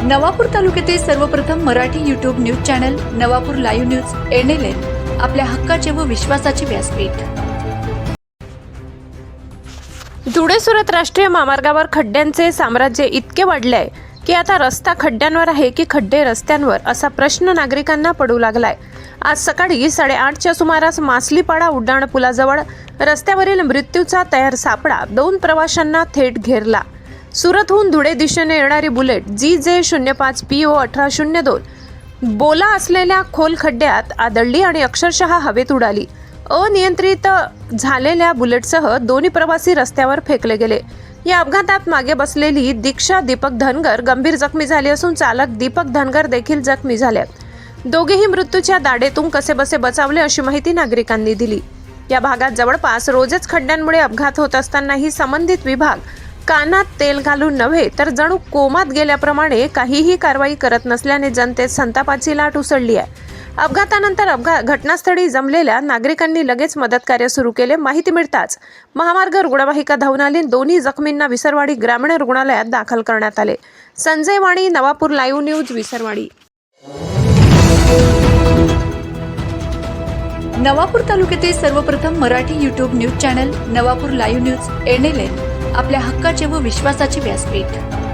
नवापूर तालुक्यातील सर्वप्रथम Marathi YouTube news channel Navapur live news NLN आपल्या हक्काचे व विश्वासाचे व्यासपीठ। धुळे सुरत राष्ट्रीय महामार्गावर खड्ड्यांचे साम्राज्य इतके वाढले आहे की आता रस्ता खड्ड्यांवर आहे की खड्डे रस्त्यांवर असा प्रश्न नागरिकांना पडू लागलाय। आज सकाळी 8:30च्या सुमारास मासलीपाडा उड्डाण पुलाजवळ रस्त्यावरील मृत्यूचा तयार सापळा 2 प्रवाशांना थेट घेरला। सुरतहून धुळे दिशेने येणारी बुलेट GJ05 PO 1802 बोला असलेल्या खोल खड्ड्यात आदळली आणि अक्षरशः हवेत उडाली। अनियंत्रित झालेल्या बुलेटसह दोन्ही प्रवासी रस्त्यावर फेकले गेले। या अपघातात मागे बसलेली दीक्षा दीपक धनगर गंभीर जखमी झाली असून चालक दीपक धनगर देखील जखमी झाले। दोघेही मृत्यूच्या दाढेतून कसेबसे बचावले अशी माहिती नागरिकांनी दिली। या भागात जवळपास रोजच खड्ड्यांमुळे अपघात होत असतानाही संबंधित विभाग कानात तेल घालून नव्हे तर जणू कोमात गेल्याप्रमाणे काहीही कारवाई करत नसल्याने जनतेत संतापाची लाट उसळली आहे। अपघातानंतर घटनास्थळी जमलेल्या नागरिकांनी लगेच मदत कार्य सुरू केले। माहिती मिळताच महामार्ग रुग्णवाहिका धावून आली। दोन्ही जखमींना विसरवाडी ग्रामीण रुग्णालयात दाखल करण्यात आले। संजय वाणी, नवापूर लाईव्ह न्यूज, विसरवाडी। नवापूर तालुक्यातील सर्वप्रथम Marathi YouTube news channel Navapur live news NLN आपल्या हक्काचे व विश्वासाचे व्यासपीठ।